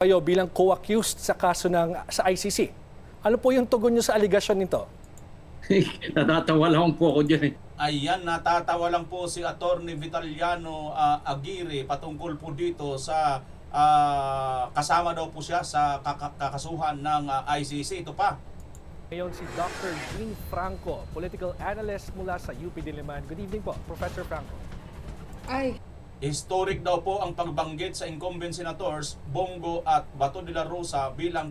Kayo bilang co-accused sa kaso sa ICC. Ano po yung tugon niyo sa aligasyon nito? Natatawa lang po ako dyan eh. Ayan, natatawa lang po si Attorney Vitaliano Aguirre patungkol po dito sa kasama daw po siya sa kakasuhan ng ICC. Ito pa. Ngayon si Dr. Jean Franco, political analyst mula sa UP Diliman. Good evening po, Professor Franco. Historic daw po ang pagbanggit sa incumbent senators Bongo at Bato de la Rosa bilang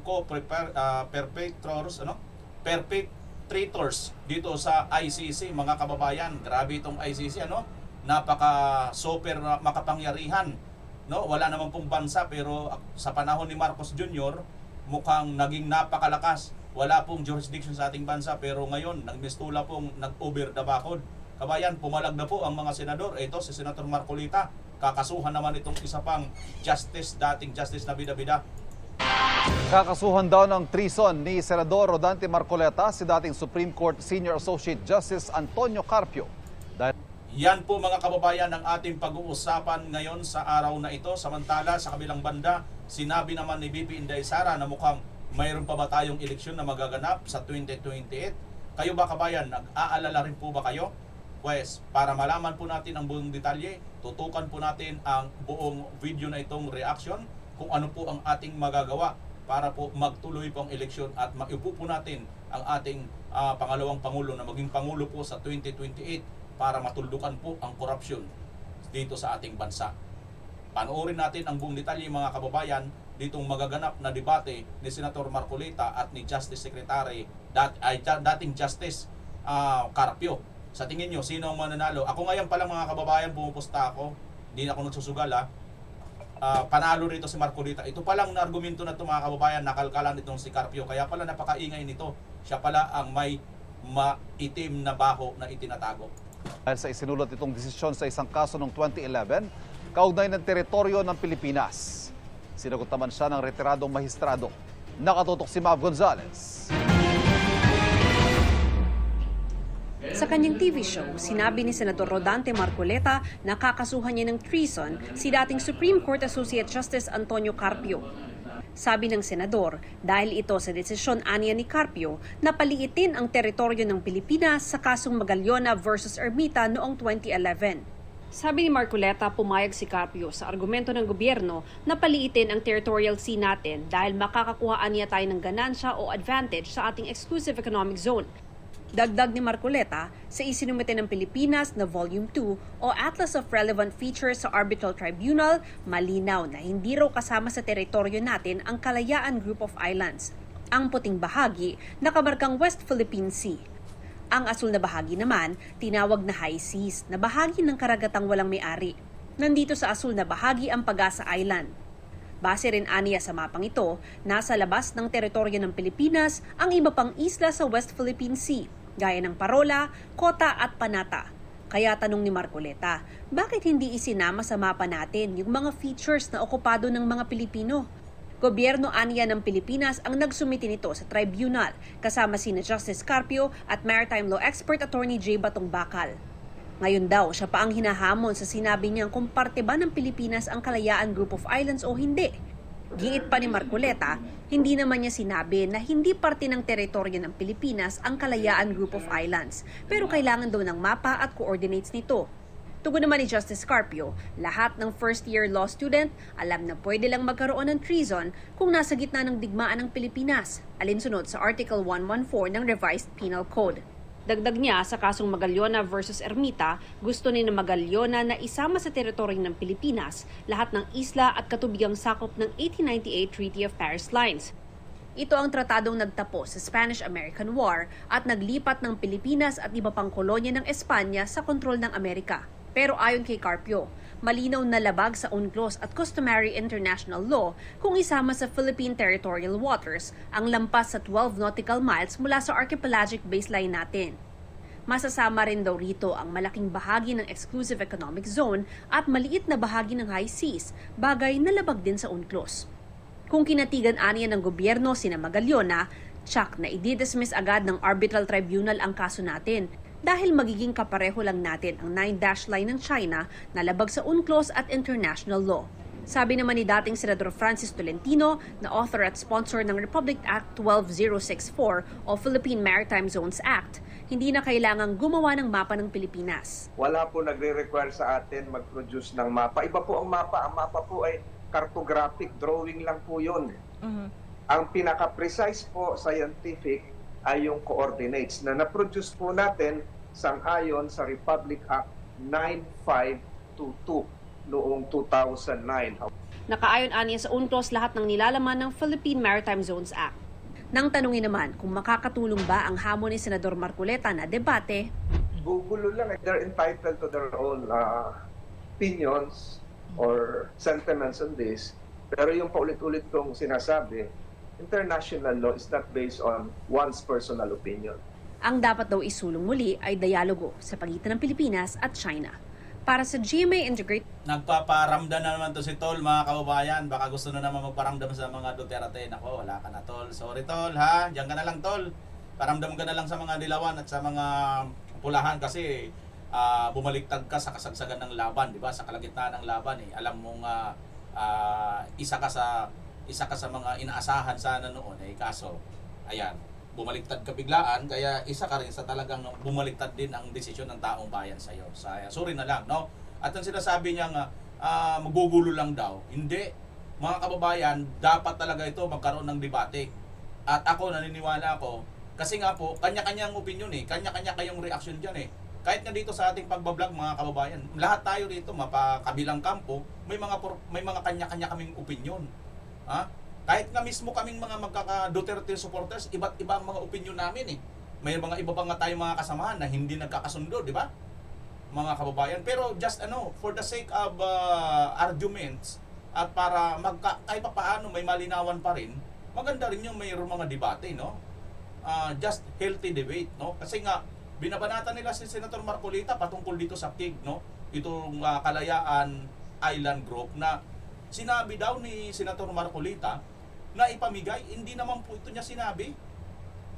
perpetrators dito sa ICC, mga kababayan. Grabe itong ICC, napaka super makapangyarihan, wala naman pong bansa, pero sa panahon ni Marcos Jr. mukhang naging napakalakas. Wala pong jurisdiction sa ating bansa, pero ngayon nagmistula pong nag-over the bakod. Kabayan, pumalag na po ang mga senador. Ito si Senator Marcolita, kakasuhan naman itong isa pang dating justice na bida-bida. Kakasuhan daw ng treason ni Senador Rodante Marcoleta si dating Supreme Court Senior Associate Justice Antonio Carpio. Yan po mga kababayan ang ating pag-uusapan ngayon sa araw na ito. Samantala sa kabilang banda, sinabi naman ni BP Inday Sara na mukhang mayroon pa ba tayong eleksyon na magaganap sa 2028. Kayo ba kabayan, nag-aalala rin po ba kayo? Pues, para malaman po natin ang buong detalye, tutukan po natin ang buong video na itong reaction kung ano po ang ating magagawa para po magtuloy po ang eleksyon at maiupo po natin ang ating pangalawang Pangulo na maging Pangulo po sa 2028 para matuldukan po ang korupsyon dito sa ating bansa. Panoorin natin ang buong detalye mga kababayan ditong magaganap na debate ni Senator Marcolita at ni Justice Secretary dating Justice Carpio. Sa tingin nyo, sino ang mananalo? Ako ngayon palang mga kababayan, pumupusta ako. Hindi na ako nagsusugal panalo rito si Marcolita. Ito palang na argumento na ito mga kababayan, nakalkalan itong si Carpio. Kaya pala napakaingay nito. Siya pala ang may maitim na baho na itinatago. Dahil sa isinulot itong desisyon sa isang kaso noong 2011, kaugnay ng teritoryo ng Pilipinas. Sinagot naman siya ng retiradong mahistrado. Nakatutok si Mav Gonzalez. Sa kanyang TV show, sinabi ni Senador Rodante Marcoleta na kakasuhan niya ng treason si dating Supreme Court Associate Justice Antonio Carpio. Sabi ng senador, dahil ito sa desisyon aniya ni Carpio na paliitin ang teritoryo ng Pilipinas sa kasong Magallona versus Ermita noong 2011. Sabi ni Marcoleta, pumayag si Carpio sa argumento ng gobyerno na paliitin ang territorial sea natin dahil makakakuhaan niya tayo ng ganansya o advantage sa ating exclusive economic zone. Dagdag ni Marcoleta, sa isinumite ng Pilipinas na Volume 2 o Atlas of Relevant Features sa Arbitral Tribunal, malinaw na hindi raw kasama sa teritoryo natin ang Kalayaan Group of Islands. Ang puting bahagi, nakamarkang West Philippine Sea. Ang asul na bahagi naman, tinawag na High Seas, na bahagi ng karagatang walang may-ari. Nandito sa asul na bahagi ang Pagasa Island. Base rin aniya sa mapang ito, nasa labas ng teritoryo ng Pilipinas ang iba pang isla sa West Philippine Sea, gaya ng Parola, Kota at Panata. Kaya tanong ni Marcoleta, bakit hindi isinama sa mapa natin yung mga features na okupado ng mga Pilipino? Gobyerno aniya ng Pilipinas ang nagsumiti nito sa tribunal kasama sina Justice Carpio at Maritime Law Expert Attorney J. Batong Bakal. Ngayon daw, siya pa ang hinahamon sa sinabi niyang kung parte ba ng Pilipinas ang Kalayaan Group of Islands o hindi. Giit pa ni Marcoleta, hindi naman niya sinabi na hindi parte ng teritoryo ng Pilipinas ang Kalayaan Group of Islands, pero kailangan daw ng mapa at coordinates nito. Tugon naman ni Justice Carpio, lahat ng first-year law student alam na pwede lang magkaroon ng treason kung nasa gitna ng digmaan ng Pilipinas, alinsunod sa Article 114 ng Revised Penal Code. Dagdag niya sa kasong Magallona versus Ermita, gusto ni Magallona na isama sa teritoryo ng Pilipinas lahat ng isla at katubigang sakop ng 1898 Treaty of Paris Lines. Ito ang tratadong nagtapos sa Spanish-American War at naglipat ng Pilipinas at iba pang kolonya ng Espanya sa kontrol ng Amerika. Pero ayon kay Carpio, malinaw na labag sa UNCLOS at customary international law kung isama sa Philippine territorial waters ang lampas sa 12 nautical miles mula sa archipelagic baseline natin. Masasama rin daw rito ang malaking bahagi ng exclusive economic zone at maliit na bahagi ng high seas, bagay na labag din sa UNCLOS. Kung kinatigan aniya ng gobyerno sina Magallona, tsak na i-dismiss agad ng arbitral tribunal ang kaso natin dahil magiging kapareho lang natin ang 9-dash line ng China na labag sa UNCLOS at international law. Sabi naman ni dating Senador Francis Tolentino na author at sponsor ng Republic Act 12064 o Philippine Maritime Zones Act, hindi na kailangang gumawa ng mapa ng Pilipinas. Wala po nagre-require sa atin mag-produce ng mapa. Iba po ang mapa. Ang mapa po ay cartographic drawing lang po yun. Ang pinaka-precise po scientific ay yung coordinates na na-produce po natin sang-ayon sa Republic Act 9522 noong 2009. Nakaayon aniya sa UNCLOS lahat ng nilalaman ng Philippine Maritime Zones Act. Nang tanungin naman kung makakatulong ba ang hamon ni Senador Marcoleta na debate, Gugulo lang. They're entitled to their own opinions or sentiments on this. Pero yung paulit-ulit kong sinasabi, international law is not based on one's personal opinion. ang dapat daw isulong muli ay dialogo sa pagitan ng Pilipinas at China. Para sa GMA Integrate, Nagpaparamdam na naman to si Tol, mga kababayan. Baka gusto na naman magparamdam sa mga Duterte. Nako, wala ka na, Tol. Sorry, Tol, ha? Diyan ka na lang, Tol. Paramdam ka na lang sa mga dilawan at sa mga pulahan kasi bumaliktad ka sa kasagsagan ng laban, di ba? Sa kalagitnaan ng laban, eh. Alam mong isa ka sa mga inaasahan sana noon, eh. Kaso, ayan, bumaliktad ka biglaan, kaya isa ka rin sa talagang bumaliktad din ang desisyon ng taong bayan sa iyo. Sorry na lang, no? At ang sinasabi niya nga, magugulo lang daw. Hindi, mga kababayan, dapat talaga ito magkaroon ng debate. At ako, naniniwala ako, kasi nga po, kanya-kanyang opinion eh, kanya-kanya kayong reaction dyan eh. Kahit nga dito sa ating pagbablog, mga kababayan, lahat tayo dito, mapakabilang kampo, may mga kanya-kanya kaming opinion. Ha? Kahit nga mismo kaming mga magkaka-Duterte supporters, iba't iba ang mga opinion namin eh. May mga iba pa nga tayong mga kasamahan na hindi nagkakasundo, di ba? Mga kababayan. Pero just for the sake of arguments at para kahit pa paano may malinawan pa rin, maganda rin yung mayroong mga debate, no? Just healthy debate, no? Kasi nga binabanatan nila si Senator Marcoleta patungkol dito sa KIG, no? Itong Kalayaan Island Group na sinabi daw ni Senator Marcoleta na ipamigay, hindi naman po ito niya sinabi.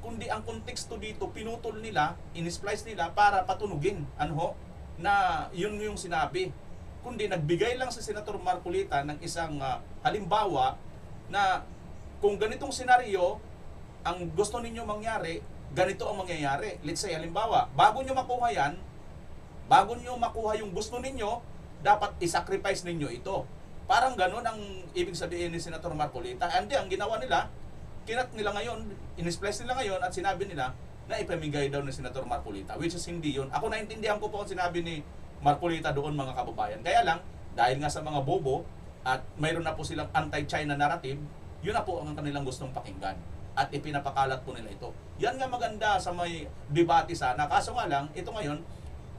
Kundi ang konteksto dito, pinutol nila, in-splice nila para patunugin, na yun yung sinabi. Kundi nagbigay lang si Senator Marcoleta ng isang halimbawa na kung ganitong senaryo ang gusto ninyo mangyari, ganito ang mangyayari. Let's say, halimbawa, bago nyo makuha yan, bago nyo makuha yung gusto ninyo, dapat isacrifice ninyo ito. Parang ganun ang ibig sabihin ni Senator Marcoleta. Hindi, ang ginawa nila, kinat nila ngayon, in-splice nila ngayon at sinabi nila na ipamigay daw ni Senator Marcoleta, which is hindi yun. Ako naintindihan ko po ang sinabi ni Marcoleta doon, mga kababayan. Kaya lang, dahil nga sa mga bobo at mayroon na po silang anti-China narrative, yun na po ang kanilang gustong pakinggan. At ipinapakalat po nila ito. Yan nga maganda sa may debate sana. Kaso nga lang, ito ngayon,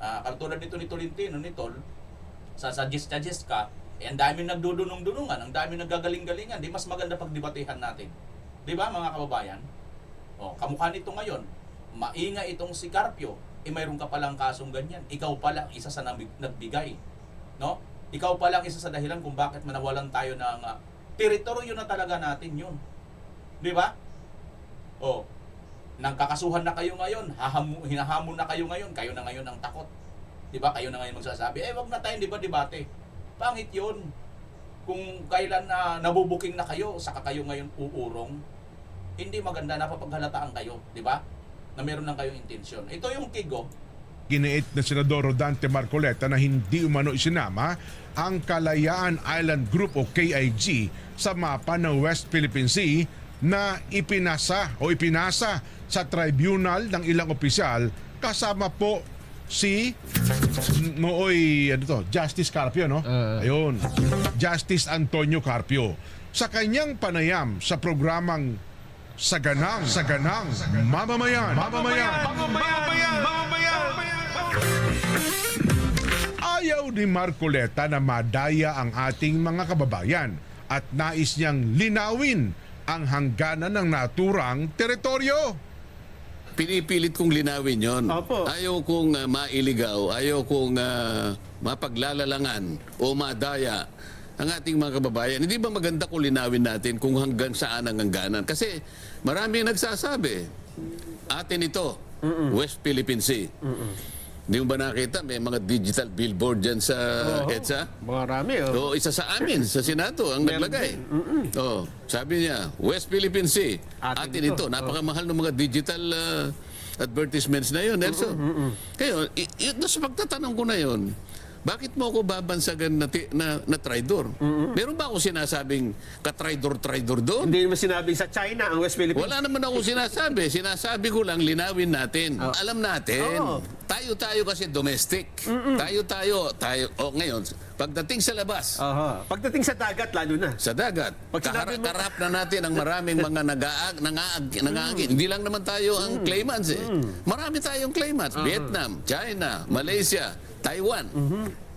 katulad nito ni Tolentino, ni Tol, sa suggest ka, ang daming nagdudunong-dunungan, ang daming naggagaling-galingan, di mas maganda pagdebatehan natin. Di ba, mga kababayan? O, kamukha nito ngayon, maingay itong si Carpio, mayroon ka palang kasong ganyan. Ikaw pala isa sa nagbigay. No? Ikaw pala isa sa dahilan kung bakit manawalan tayo ng teritoryo na talaga natin yun. Di ba? O, nang kakasuhan na kayo ngayon, hinahamon na kayo na ngayon ang takot. Di ba? Kayo na ngayon magsasabi, wag na tayong debate. Pangit yun. Kung kailan nabubuking na kayo, saka kayo ngayon uurong, hindi maganda, napapaghalataan kayo, di ba? Na meron lang kayong intensyon. Ito yung kigo. Giniit na Senador Rodante Marcoleta na hindi umano isinama ang Kalayaan Island Group o KIG sa mapa ng West Philippine Sea na ipinasa sa tribunal ng ilang opisyal kasama po si Justice Carpio, no? Ayun. Justice Antonio Carpio. Sa kanyang panayam sa programang Saganang Mamamayan. Ayaw ni Marcoleta na madaya ang ating mga kababayan at nais niyang linawin ang hangganan ng naturang teritoryo. Pinipilit kong linawin yon. Ayaw kong mailigaw, ayaw kong mapaglalalangan o madaya ang ating mga kababayan. Hindi ba maganda kung linawin natin kung hanggang saan ang hangganan? Kasi marami nagsasabi, atin ito, West Philippine Sea. Hindi mo ba nakita? May mga digital billboard dyan sa EDSA. Marami, oh. O, isa sa amin, sa Senado, ang naglagay. Oh, sabi niya, West Philippine Sea. Atin ito. Napakamahal ng mga digital advertisements na yun, Nelson. Kaya, sa pagtatanong ko na yun, bakit mo ako babansagan na traidor? Meron ba ako sinasabing ka-traidor-traidor doon? Hindi naman sinabing sa China ang West Philippines. Wala naman ako sinasabi. Sinasabi ko lang, linawin natin. Alam natin. Tayo kasi domestic. Tayo. O ngayon, pagdating sa labas, Pagdating sa dagat, lalo na. sa dagat, Pag sinabi mo- kaharap na natin ang maraming mga nangaagin. Hindi lang naman tayo ang claimants eh. Marami tayong claimants. Vietnam, China, Malaysia, Taiwan.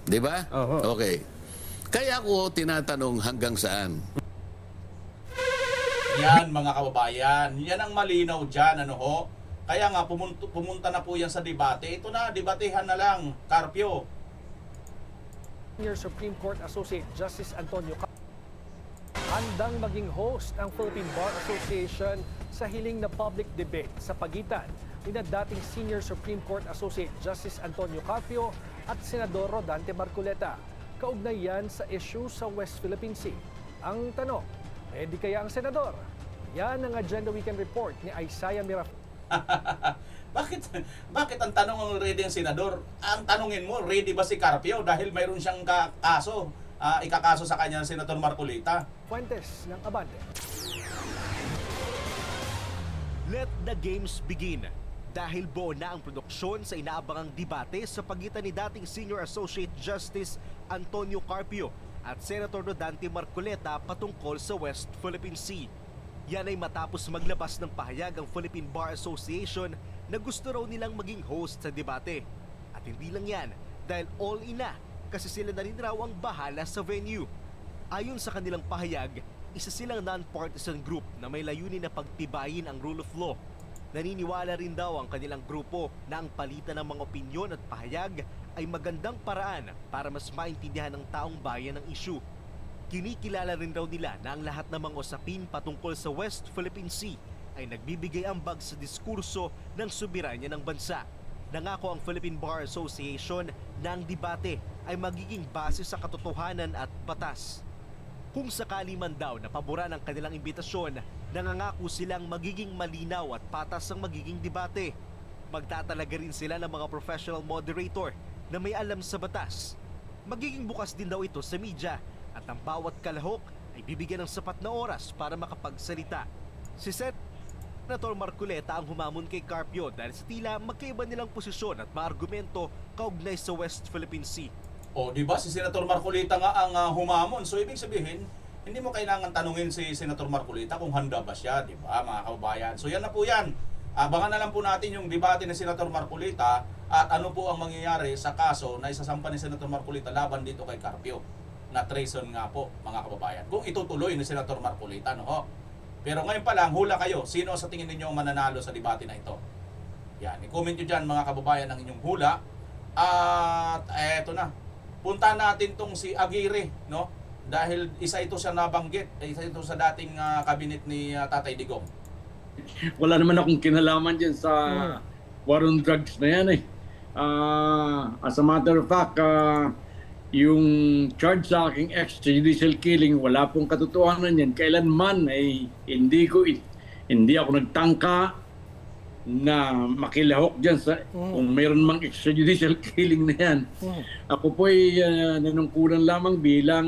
Di ba? Okay. Kaya ako tinatanong hanggang saan. Yan mga kababayan, yan ang malinaw dyan, ano ho. Kaya nga pumunta na po yan sa debate. Ito na, debatehan na lang, Carpio. Senior Supreme Court Associate Justice Antonio Carpio handang maging host ang Philippine Bar Association sa hiling na public debate sa pagitan ni dating Senior Supreme Court Associate Justice Antonio Carpio at Senador Rodante Marcoleta. Kaugnay yan sa issue sa West Philippine Sea. Ang tanong, ready kaya ang senador? Yan ang Agenda Weekend Report ni Isaiah Miraflores. Bakit ang tanong ang ready ang senador? Ang tanungin mo, ready ba si Carpio dahil mayroon siyang kaso, ikakaso sa kanya ng Senator Marcoleta? Fuentes ng Abante. Let the games begin. Dahil buo na ang produksyon sa inaabangang debate sa pagitan ni dating Senior Associate Justice Antonio Carpio at Senator Rodante Marcoleta patungkol sa West Philippine Sea. Yan ay matapos maglabas ng pahayag ang Philippine Bar Association na gusto raw nilang maging host sa debate. At hindi lang yan, dahil all in na kasi sila na rin raw ang bahala sa venue. Ayon sa kanilang pahayag, isa silang non-partisan group na may layunin na pagtibayin ang rule of law. Naniniwala rin daw ang kanilang grupo na ang palitan ng mga opinyon at pahayag ay magandang paraan para mas maintindihan ng taong bayan ang issue. Kinikilala rin raw nila na ang lahat ng mga usapin patungkol sa West Philippine Sea ay nagbibigay ambag sa diskurso ng soberanya ng bansa. Nangako ang Philippine Bar Association na ang debate ay magiging base sa katotohanan at batas. Kung sakali man daw na paboran ang kanilang imbitasyon, nangangako silang magiging malinaw at patas ang magiging debate. Magtatalaga rin sila ng mga professional moderator na may alam sa batas. Magiging bukas din daw ito sa media at ang bawat kalahok ay bibigyan ng sapat na oras para makapagsalita. Si Senator Marcoleta ang humamon kay Carpio dahil sa tila magkaiba nilang posisyon at maargumento kaugnay sa West Philippine Sea. O, di ba si Senator Marcoleta nga ang humamon. So, ibig sabihin, hindi mo kailangan tanungin si Senator Marcoleta kung handa ba siya, di ba, mga kababayan? So, yan na po yan. Abangan na lang po natin yung debate ni Senator Marcoleta at ano po ang mangyayari sa kaso na isasampa ni Senator Marcoleta laban dito kay Carpio na treason nga po, mga kababayan. Kung itutuloy ni Senator Marcoleta, no ho? Pero ngayon pa lang, hula kayo. Sino sa tingin ninyo ang mananalo sa debate na ito? Yan, i-comment nyo dyan, mga kababayan, ang inyong hula. At eto na. Punta natin tong si Aguirre, no? Dahil isa ito sa nabanggit, isa ito sa dating kabinet ni Tatay Digong. Wala naman akong kinalaman dyan sa war on drugs na yan eh. As a matter of fact, yung charge sa aking extrajudicial killing, wala pong katotohanan yan. Kailanman ay hindi ako nagtangka na makilahok dyan sa kung mayroon mang extrajudicial killing na yan. Ako po ay nanungkulan lamang bilang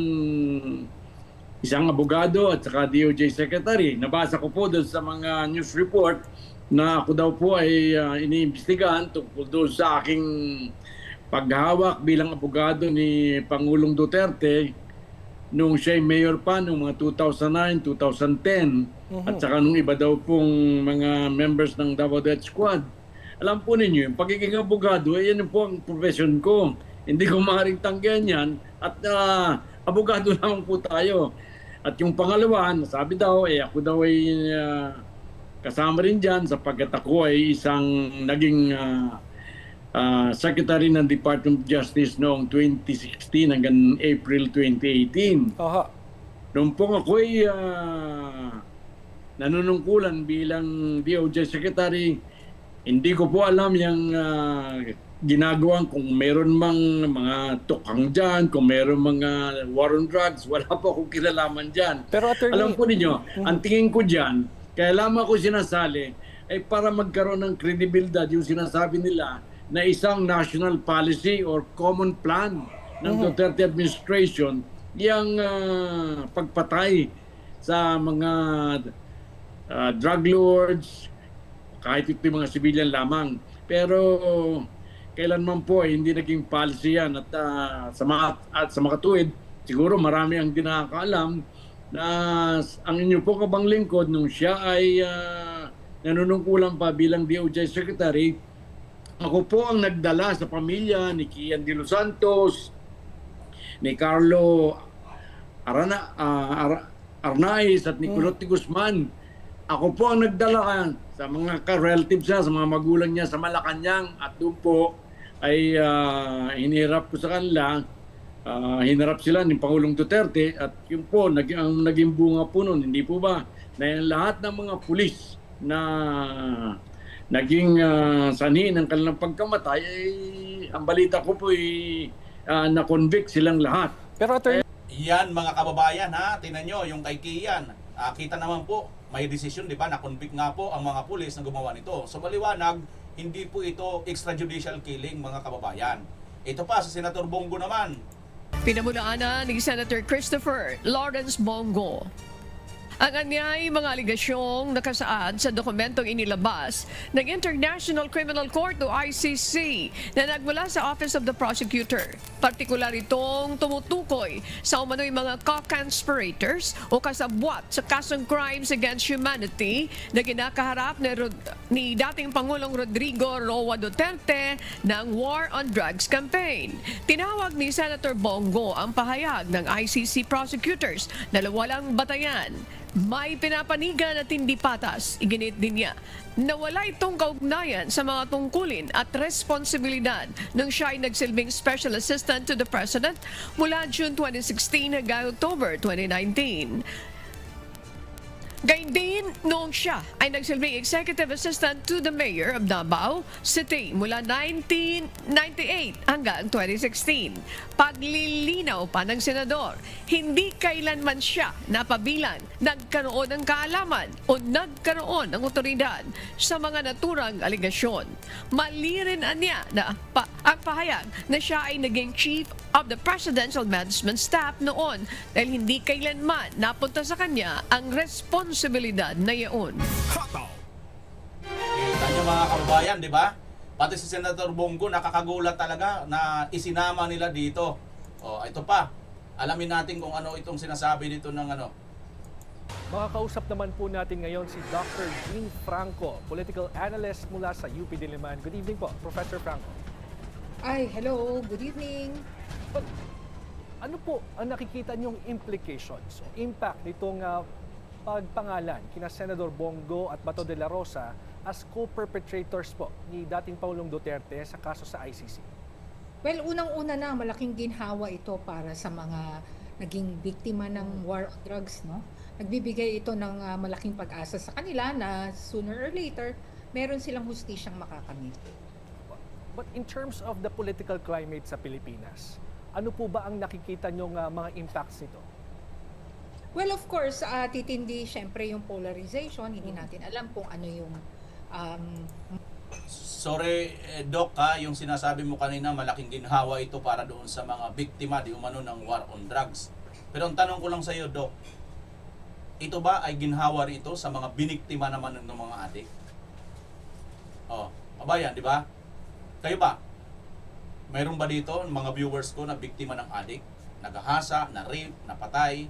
isang abogado at saka DOJ Secretary. Nabasa ko po doon sa mga news report na ako daw po ay iniimbestigahan tungkol doon sa aking paghawak bilang abogado ni Pangulong Duterte nung siya'y mayor pa noong mga 2009, 2010 at saka nung iba daw pong mga members ng Davao Death Squad. Alam po ninyo, yung pagiging abogado, yan po ang profession ko. Hindi ko maaaring tanggihan yan at abogado naman po tayo. At yung pangalawa, sabi daw, ako daw ay kasama rin dyan sapagkat ako ay isang naging Secretary ng Department of Justice noong 2016 hanggang April 2018. Noong po ako ay nanunungkulan bilang DOJ Secretary, hindi ko po alam yung ginagawa, kung meron mang mga tukang dyan, kung meron mga war on drugs, wala po akong kinalaman dyan. Pero attorney, Alam po ninyo, ang tingin ko dyan, kaya lamang ko sinasali, ay para magkaroon ng credibility yung sinasabi nila na isang national policy or common plan ng Duterte administration, yung pagpatay sa mga drug lords, kahit ito yung mga civilian lamang. Pero kailanman po hindi naging policy yan, at sa mga katuwid, siguro marami ang di nakakaalam na ang inyo po kabang lingkod nung siya ay nanunungkulan pa bilang DOJ Secretary, ako po ang nagdala sa pamilya ni Kian de los Santos, ni Carlo Arnaiz at ni Kulot Guzman. Ako po ang nagdala sa mga relatives niya, sa mga magulang niya sa Malacanang, at doon po ay hinirap ko sa kanila. Hinarap sila ni Pangulong Duterte, at yun po, ang naging bunga po nun, hindi po ba, na yung lahat ng mga pulis na naging sanhi ng kanilang pagkamatay, ang balita ko po ay na-convict silang lahat. pero attorney, Yan mga kababayan ha, tingnan nyo yung kay Kian. Kita naman po, may desisyon, di ba, na-convict nga po ang mga pulis na gumawa nito. So maliwanag, hindi po ito extrajudicial killing mga kababayan. Ito pa sa Senator Bongo naman. Pinamulaanan ni Senator Christopher Lawrence Bongo ang anyay mga aligasyong nakasaad sa dokumentong inilabas ng International Criminal Court o ICC na nagmula sa Office of the Prosecutor. Partikular itong tumutukoy sa umano'y mga co-conspirators o kasabwat sa kasong crimes against humanity na kinakaharap ni dating Pangulong Rodrigo Roa Duterte ng War on Drugs campaign. Tinawag ni Senator Bongo ang pahayag ng ICC prosecutors na walang batayan. May pinapanigan at hindi patas. Iginit din niya na wala itong kaugnayan sa mga tungkulin at responsibilidad nung siya ay nagsilbing Special Assistant to the President mula June 2016 hanggang October 2019. Gayun din noong siya ay nagsilbing Executive Assistant to the Mayor of Davao City mula 1998 hanggang 2016. Paglilinaw pa ng senador, hindi kailanman siya napabilang nagkaroon ng kaalaman o nagkaroon ng otoridad sa mga naturang aligasyon. Mali rin niya na ang pahayag na siya ay naging Chief of the Presidential Management Staff noon dahil hindi kailanman napunta sa kanya ang responsibilidad na iyon. Kita nyo mga kababayan, di ba? Pati si Senator Bongo nakakagulat talaga na isinama nila dito. Ito pa. Alamin natin kung ano itong sinasabi dito ng ano. makakausap naman po natin ngayon si Dr. Jean Franco, political analyst mula sa UP Diliman. Good evening po, Professor Franco. Ay, hello. Good evening. Ano po ang nakikita niyong implications o impact nitong pagpangalan kina Senador Bongo at Bato de la Rosa as co-perpetrators po ni dating Pangulong Duterte sa kaso sa ICC? Well, unang-una na, malaking ginhawa ito para sa mga naging biktima ng war on drugs, no? Nagbibigay ito ng malaking pag-asa sa kanila na sooner or later, meron silang hustisyang makakamit. But in terms of the political climate sa Pilipinas, ano po ba ang nakikita niyong mga impacts nito? Well, of course, titindi syempre yung polarization. Hindi natin alam kung ano yung... Sorry, Doc, yung sinasabi mo kanina, malaking ginhawa ito para doon sa mga biktima di umano ng war on drugs. Pero ang tanong ko lang sa iyo, Doc, ito ba ay ginhawa rito sa mga biniktima naman ng mga adik? Kabayan, di ba? Kayo ba? Mayroon ba dito mga viewers ko na biktima ng adik? Nagahasa, na rape, napatay,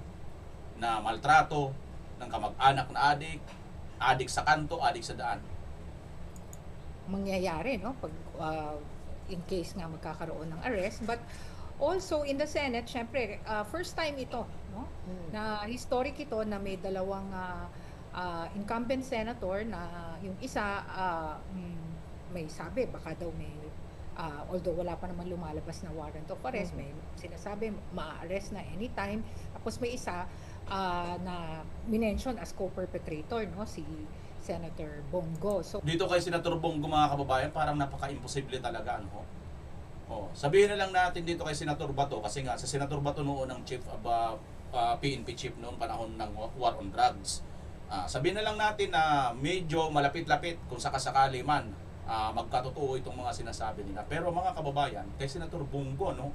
na maltrato ng kamag-anak na adik, adik sa kanto, adik sa daan? Mangyayari, no? Pag, in case nga magkakaroon ng arrest. But also in the Senate, syempre, first time ito, no? Na historic ito na may dalawang incumbent senator na yung isa may sabi, baka daw may although wala pa naman lumalabas na warrant of arrest, may sinasabi ma-arrest na anytime. Tapos may isa na minention as co-perpetrator, no? Si Senator Bongo. So Dito kay Senator Bongo, mga kababayan, parang napaka-imposible talaga, ano? Sabihin na lang natin dito kay Senator Bato, kasi nga sa Senator Bato noon ng chief PNP chief noong panahon ng war on drugs. Sabihin na lang natin na medyo malapit-lapit kung sakasakali man magkatotoo itong mga sinasabi nila. Pero mga kababayan, kay Senator Bongo, no,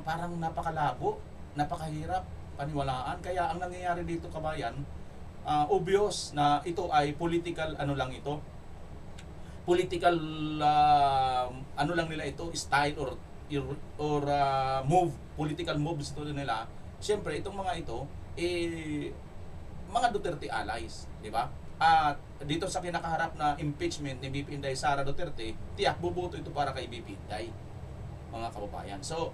parang napakalabo, napakahirap paniwalaan. Kaya ang nangyayari dito, kabayan, obvious na ito ay political political ano lang nila ito, style or move, political moves ito nila. Siyempre itong mga ito mga Duterte allies, di ba? At dito sa kinakaharap na impeachment ni BP Inday Sara Duterte, tiyak boboto ito para kay BP Inday, mga kababayan. So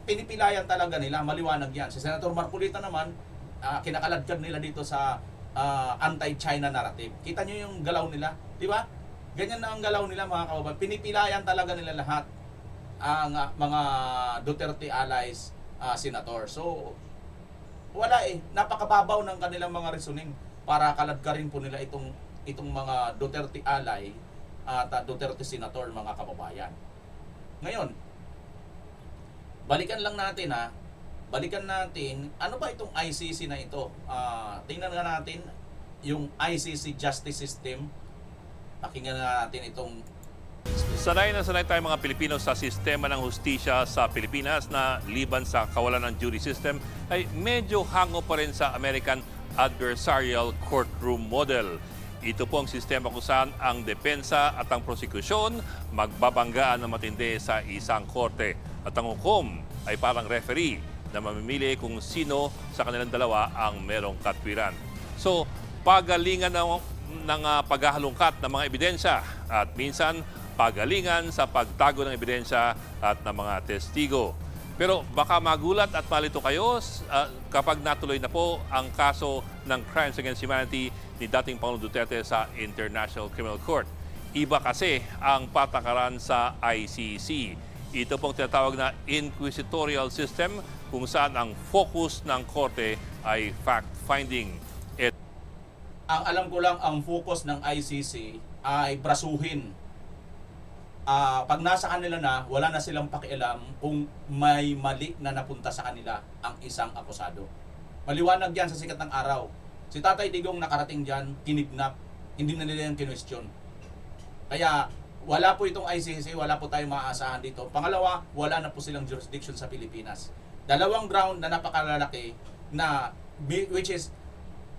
pinipilayan talaga nila, maliwanag yan. Si Senator Marcolita naman, kinakaladkad nila dito sa anti-China narrative. Kita nyo yung galaw nila, di ba? Ganyan na ang galaw nila, mga kababayan. Pinipilayan talaga nila lahat ang mga Duterte allies senator. So wala napakababaw ng kanilang mga reasoning para kaladkarin po nila itong mga Duterte ally at Duterte senator, mga kababayan. Ngayon, balikan natin ano ba itong ICC na ito. Tingnan nga natin yung ICC justice system. Pakinggan natin itong. Sanay na sanay tayong mga Pilipino sa sistema ng hustisya sa Pilipinas na liban sa kawalan ng jury system ay medyo hango pa rin sa American adversarial courtroom model. Ito po ang sistema kung saan ang depensa at ang prosekusyon magbabanggaan ng matindi sa isang korte. At ang hukom ay parang referee na mamimili kung sino sa kanilang dalawa ang merong katwiran. So, pagalingan ng paghahalungkat ng mga ebidensya at minsan pagalingan sa pagtago ng ebidensya at ng mga testigo. Pero baka magulat at malito kayo kapag natuloy na po ang kaso ng Crimes Against Humanity ni dating Pangulong Duterte sa International Criminal Court. Iba kasi ang patakaran sa ICC. Ito pong tinatawag na inquisitorial system kung saan ang focus ng korte ay fact-finding. Ang alam ko lang, ang focus ng ICC ay brasuhin. Pag nasa kanila na, wala na silang pakialam kung may mali na napunta sa kanila ang isang akusado. Maliwanag yan sa sikat ng araw. Si Tatay Digong nakarating dyan, kinidnap, hindi na nila yung kinwestiyon. Kaya wala po itong ICC, wala po tayong maaasahan dito. Pangalawa, wala na po silang jurisdiction sa Pilipinas. Dalawang ground na napakalalaki na which is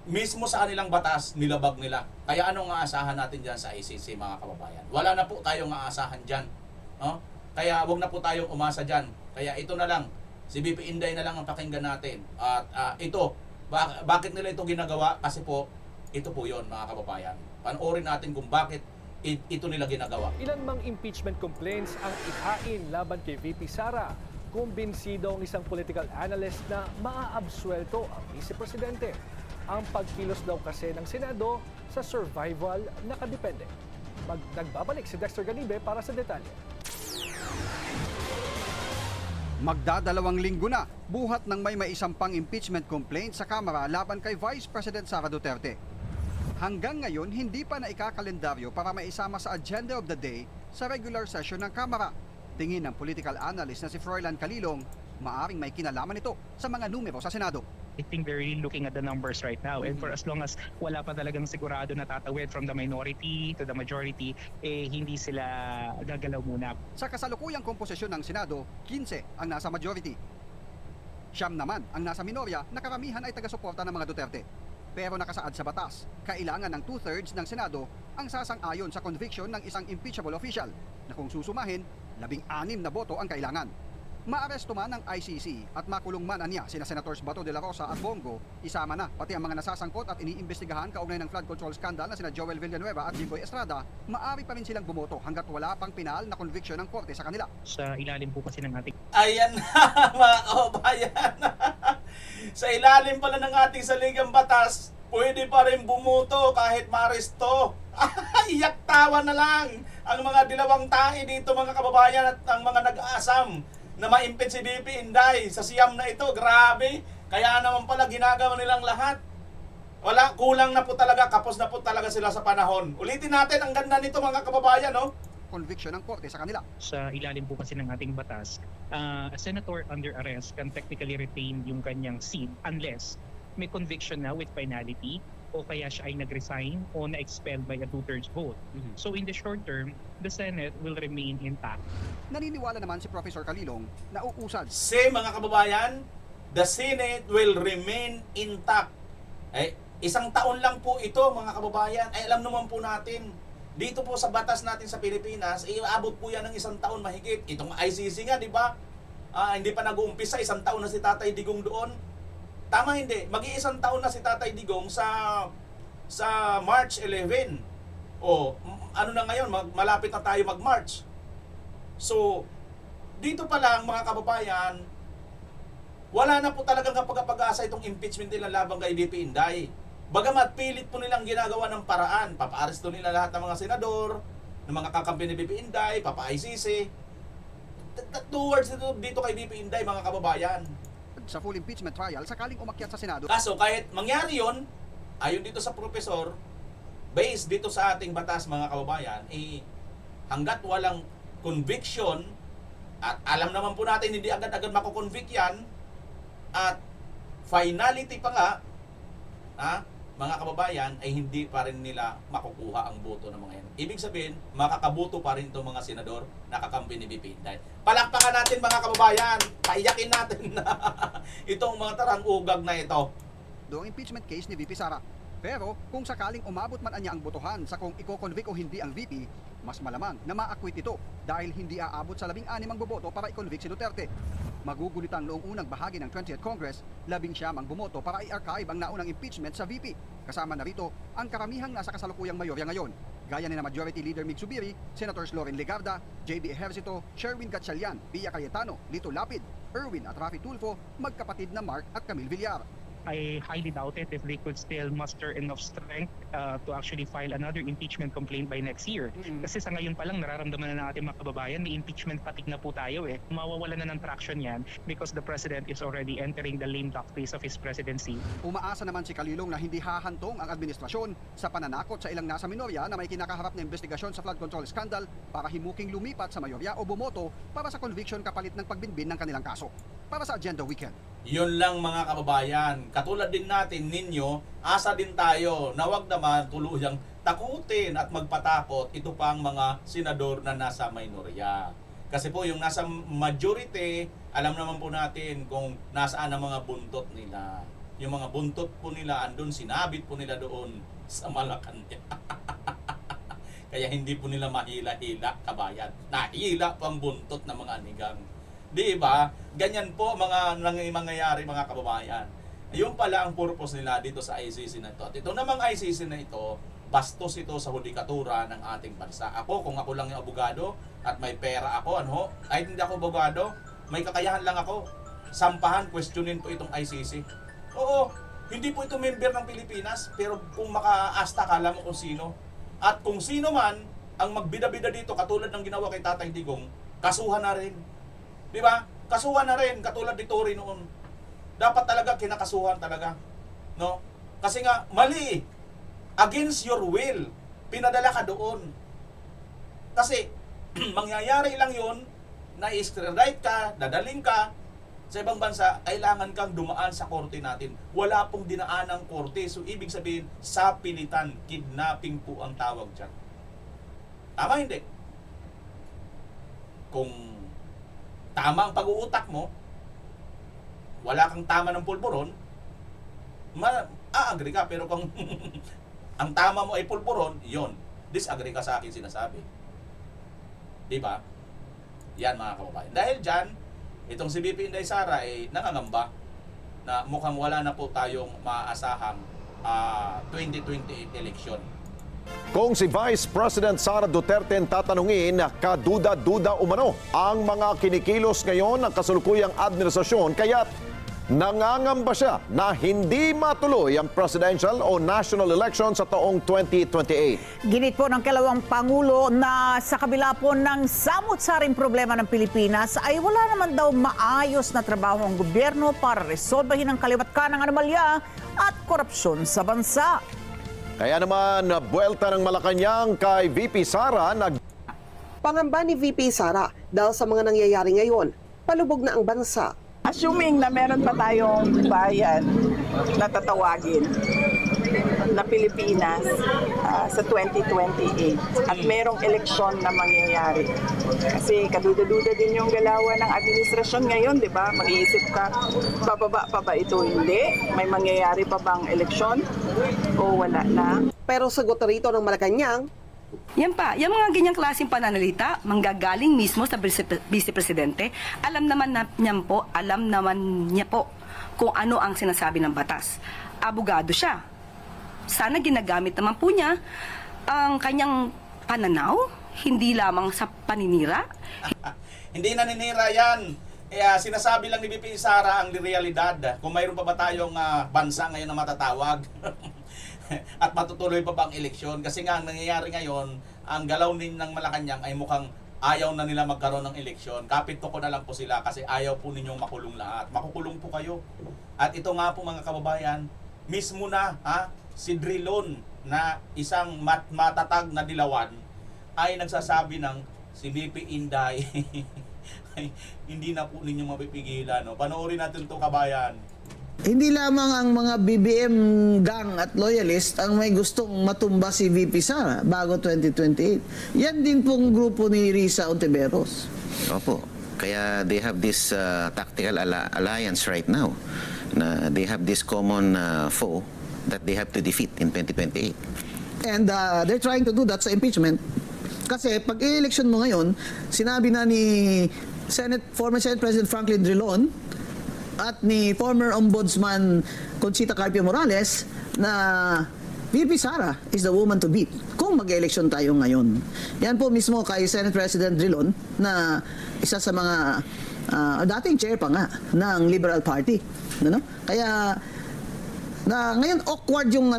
mismo sa kanilang batas, nilabag nila. Kaya anong aasahan natin dyan sa ICC, mga kababayan? Wala na po tayong aasahan dyan. No? Kaya wag na po tayong umasa dyan. Kaya ito na lang, si BP Inday na lang ang pakinggan natin. At ito, bakit nila ito ginagawa? Kasi po, ito po yon, mga kababayan. Panoorin natin kung bakit ito nila ginagawa. Ilan mang impeachment complaints ang ihain laban kay VP Sara? Kumbinsido ang isang political analyst na maaabsuelto ang vice-presidente. Ang pagkilos daw kasi ng Senado sa survival nakadepende. Nagbabalik si Dexter Ganibe para sa detalye. Magdadalawang linggo na, buhat ng may maisampang impeachment complaint sa Kamara laban kay Vice President Sara Duterte. Hanggang ngayon, hindi pa naikakalendaryo para maisama sa agenda of the day sa regular session ng Kamara. Tingin ng political analyst na si Froilan Calilong, maaring may kinalaman ito sa mga numero sa Senado. I think they're really looking at the numbers right now. And for as long as wala pa talagang sigurado na tatawid from the minority to the majority, hindi sila gagalaw muna. Sa kasalukuyang komposisyon ng Senado, 15 ang nasa majority. 9 naman ang nasa minorya na karamihan ay taga-suporta ng mga Duterte. Pero nakasaad sa batas, kailangan ng 2/3 ng Senado ang sasang-ayon sa conviction ng isang impeachable official na kung susumahin, 16 na boto ang kailangan. Maaresto man ng ICC at makulong man anya sina Senators Bato de la Rosa at Bongo, isama na pati ang mga nasasangkot at iniimbestigahan kaugnay ng flood control scandal na sina Joel Villanueva at Jimboy Estrada, maaari pa rin silang bumoto hanggat wala pang pinal na conviction ng korte sa kanila. Sa ilalim po kasi ng ating... Ayan na, mga kababayan. Sa ilalim pala ng ating saligang batas, pwede pa rin bumuto kahit maaresto. Iyak tawa na lang ang mga dilawang tae dito, mga kababayan, at ang mga nag-aasam na ma-impeach si BP Inday sa siyam na ito. Grabe. Kaya naman pala ginagawa nilang lahat Wala, kulang na po talaga, kapos na po talaga sila sa panahon. Ulitin natin, ang ganda nito mga kababayan, no? Conviction ng korte sa kanila. Sa ilalim po kasi ng ating batas, a senator under arrest can technically retain yung kanyang seat unless may conviction na with finality o kaya siya ay nag-resign o na-expelled by a 2/3 vote. So in the short term, the Senate will remain intact. Naniniwala naman si Professor Calilong na uusad. Mga kababayan, the Senate will remain intact. Isang taon lang po ito mga kababayan. Alam naman po natin, dito po sa batas natin sa Pilipinas, aabot po yan ng isang taon mahigit. Itong ICC nga, di ba? Hindi pa nag-uumpisa, isang taon na si Tatay Digong doon. Tama hindi, mag-iisang taon na si Tatay Digong sa March 11. Ano na ngayon, malapit na tayo mag-March. So, dito pa lang mga kababayan, wala na po talagang kapag-asa itong impeachment nila labang kay VP Inday. Bagamat pilit po nilang ginagawa ng paraan, papa-aresto nila lahat ng mga senador, ng mga kakampi ni VP Inday, papa-ICC. Towards dito kay VP Inday mga kababayan. Sa full impeachment trial, sakaling umakyat sa Senado. Kaso kahit mangyari yon, ayon dito sa profesor, based dito sa ating batas mga kababayan, hanggat walang conviction, at alam naman po natin hindi agad-agad makukonvict yan, at finality pa nga, mga kababayan, ay hindi pa rin nila makukuha ang boto ng mga yan. Ibig sabihin, makakaboto pa rin itong mga senador na kakampi ni VP Inday. Palakpakan natin mga kababayan, paiyakin natin na itong mga tarang-ugag na ito. Doong impeachment case ni VP Sara. Pero kung sakaling umabot man anya ang botohan sa kung iko-convict o hindi ang VP, mas malamang na ma-acquit ito dahil hindi aabot sa 16 ang boboto para i-convict si Duterte. Magugulitan noong unang bahagi ng 20th Congress, 19 ang bumoto para i-archive ang naunang impeachment sa VP. Kasama na rito ang karamihang nasa kasalukuyang mayorya ngayon, gaya ni na Majority Leader Mig Zubiri, Senators Loren Legarda, JB Ejercito, Sherwin Gatchalian, Pia Cayetano, Lito Lapid, Erwin at Rafi Tulfo, magkapatid na Mark at Camille Villar. I highly doubt it if they could still muster enough strength to actually file another impeachment complaint by next year. Kasi sa ngayon pa lang nararamdaman na ng ating mga kababayan, may impeachment fatigue na po tayo Mawawala na ng traction yan because the President is already entering the lame duck phase of his presidency. Umaasa naman si Calilong na hindi hahantong ang administrasyon sa pananakot sa ilang nasa minorya na may kinakaharap na investigasyon sa flood control scandal para himuking lumipat sa mayorya o bumoto para sa conviction kapalit ng pagbinbin ng kanilang kaso. Para sa Agenda Weekend. Yun lang mga kababayan. Katulad din natin ninyo, asa din tayo na wag naman tuluyang takutin at magpatakot ito pang mga senador na nasa minorya. Kasi po yung nasa majority, alam naman po natin kung nasaan ang mga buntot nila. Yung mga buntot po nila andun, sinabit po nila doon sa Malacanang. Kaya hindi po nila mahila-hila kabayan. Nahila pang buntot ng mga anigang. Di ba? Ganyan po mga nangyayari mga kababayan. Yung pala ang purpose nila dito sa ICC na ito. At ito namang ICC na ito, bastos ito sa hudikatura ng ating bansa. Ako, kung ako lang yung abogado at may pera ako, ay hindi ako abogado, may kakayahan lang ako. Sampahan, questionin po itong ICC. Oo, hindi po ito member ng Pilipinas, pero kung makaasta ka, alam mo kung sino. At kung sino man ang magbida-bida dito, katulad ng ginawa kay Tatay Digong, kasuhan na rin. Di ba? Kasuhan na rin, katulad ni Tory noon. Dapat talaga kinakasuhan talaga. No? Kasi nga, mali. Against your will. Pinadala ka doon. Kasi, mangyayari lang yun, na i-extradite ka, dadaling ka sa ibang bansa, kailangan kang dumaan sa korte natin. Wala pong dinaan ng korte. So, ibig sabihin, sa pilitan, kidnapping po ang tawag dyan. Tama hindi? Kung tama ang pag-uutak mo, wala kang tama ng pulburon, agree ka. Pero kung ang tama mo ay pulburon, yon, disagree ka sa akin sinasabi. Di ba? Yan mga kababayan. Dahil dyan, itong si VP Inday Sara ay nangangamba na mukhang wala na po tayong maaasahang 2028 election. Kung si Vice President Sara Duterte tatanungin, kaduda-duda umano ang mga kinikilos ngayon ng kasulukuyang administrasyon, kaya't Nangangamba siya na hindi matuloy ang presidential o national election sa taong 2028. Ginit po ng kalawang Pangulo na sa kabila po ng samot-saring problema ng Pilipinas ay wala naman daw maayos na trabaho ang gobyerno para resolbahin ang kaliwat kanang anomalya at korupsyon sa bansa. Kaya naman, buwelta ng Malacanang kay VP Sara Pangamba ni VP Sara dahil sa mga nangyayari ngayon, palubog na ang bansa. Assuming na meron pa tayong bayan na tatawagin na Pilipinas sa 2028 at merong eleksyon na mangyayari. Kasi kaduda-duda din yung galawan ng administrasyon ngayon, di ba? Mag-iisip ka, bababa pa ba ito? Hindi. May mangyayari pa bang eleksyon? O wala na? Pero sagot na rito ng Malacanang, yan pa, yung mga ganyang klaseng pananalita, manggagaling mismo sa Vice Presidente, alam naman niya po kung ano ang sinasabi ng batas. Abogado siya. Sana ginagamit naman po niya ang kanyang pananaw, hindi lamang sa paninira. Hindi naninira yan. Sinasabi lang ni VP Sara ang realidad. Kung mayroon pa ba tayong bansa ngayon na matatawag at matutuloy pa bang eleksyon. Kasi nga ang nangyayari ngayon, ang galaw din ng Malacanang ay mukhang ayaw na nila magkaroon ng eleksyon. Kapit ko na lang po sila kasi ayaw po ninyong makulong lahat. Makukulong po kayo. At ito nga po mga kababayan, mismo na si Drilon na isang matatag na dilawan ay nagsasabi ng si VP Inday ay hindi na po ninyong mapipigilan. No? Panoorin natin ito, kabayan. Hindi lamang ang mga BBM gang at loyalist ang may gustong matumba si VP Sara bago 2028. Yan din pong grupo ni Risa Ontiveros. Opo. Kaya they have this tactical alliance right now. Na they have this common foe that they have to defeat in 2028. And they're trying to do that sa impeachment. Kasi pag i-election mo ngayon, sinabi na ni former Senate President Franklin Drilon at ni former Ombudsman Conchita Carpio Morales na VP Sara is the woman to beat kung mag-election tayo ngayon. Yan po mismo kay Senate President Drilon na isa sa mga dating chair pa nga ng Liberal Party. Ano? Kaya ngayon awkward yung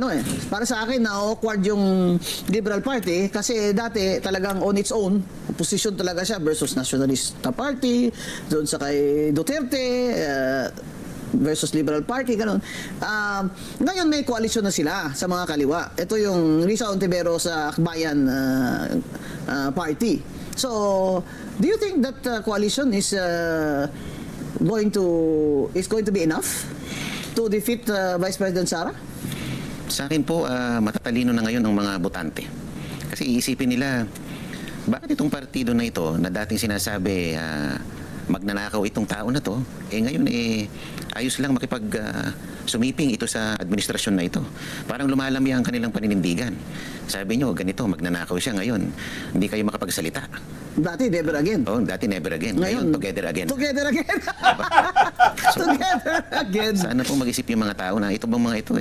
para sa akin na awkward yung Liberal Party kasi dati talagang on its own position talaga siya versus Nationalista Party doon sa kay Duterte versus Liberal Party ganun. Ngayon may koalisyon na sila sa mga kaliwa. Ito yung Risa Ontiveros sa Akbayan Party. So do you think that coalition is going to be enough to defeat Vice President Sara? Sa akin po, matatalino na ngayon ang mga botante. Kasi iisipin nila, bakit itong partido na ito na dating sinasabi magnanakaw itong tao na to, ngayon ayos lang sumiping ito sa administrasyon na ito. Parang lumalami ang kanilang paninindigan. Sabi nyo, ganito, magnanakaw siya ngayon. Hindi kayo makapagsalita. Dati never again. Oo, dati never again. Ngayon together again. Together again. Together again. Sana po mag-isip yung mga tao na ito bang mga ito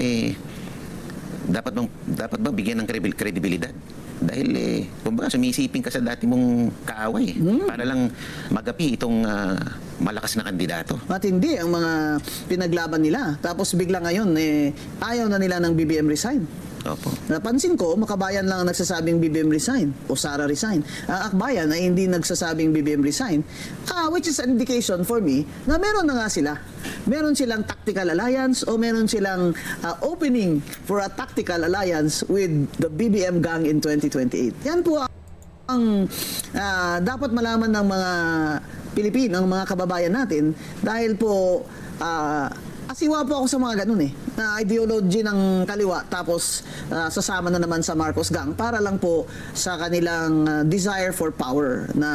dapat bang bigyan ng kredibilidad? Dahil kumbaga sumisiping ka sa dati mong kaaway para lang magapi itong malakas na kandidato. Matindi ang mga pinaglaban nila. Tapos bigla ngayon ayaw na nila ng BBM resign. Opo. Napansin ko, Makabayan lang ang nagsasabing BBM resign o Sara resign. Ang Akbayan ay hindi nagsasabing BBM resign. Which is an indication for me na meron na nga sila. Meron silang tactical alliance o meron silang opening for a tactical alliance with the BBM gang in 2028. Yan po ang dapat malaman ng mga Pilipino, ng mga kababayan natin dahil po asiwa po ako sa mga ganun na ideology ng kaliwa tapos sasama na naman sa Marcos gang para lang po sa kanilang desire for power na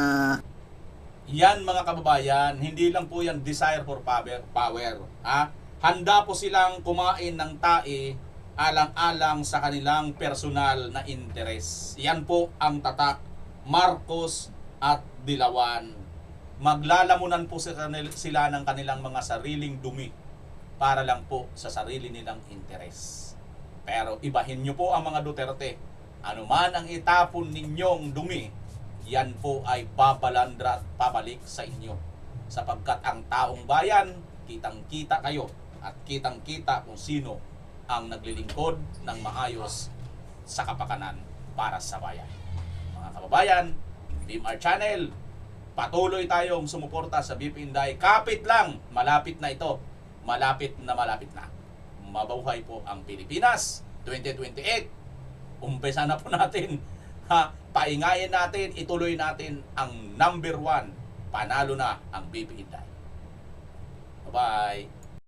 yan mga kababayan, hindi lang po yan desire for power. Handa po silang kumain ng tae alang-alang sa kanilang personal na interes. Yan po ang tatak Marcos at Dilawan. Maglalamunan po sila ng kanilang mga sariling dumi para lang po sa sarili nilang interes. Pero ibahin nyo po ang mga Duterte. Ano man ang itapon ninyong dumi, yan po ay babalandra at pabalik sa inyo. Sapagkat ang taong bayan kitang-kita kayo at kitang-kita kung sino ang naglilingkod ng maayos sa kapakanan para sa bayan. Mga kababayan, BMR Channel, patuloy tayong sumuporta sa BP Inday. Kapit lang, malapit na ito. Malapit na. Mabuhay po ang Pilipinas 2028. Umpisa na po natin. Paingayin natin, ituloy natin ang number 1. Panalo na ang BP Inday. Bye-bye.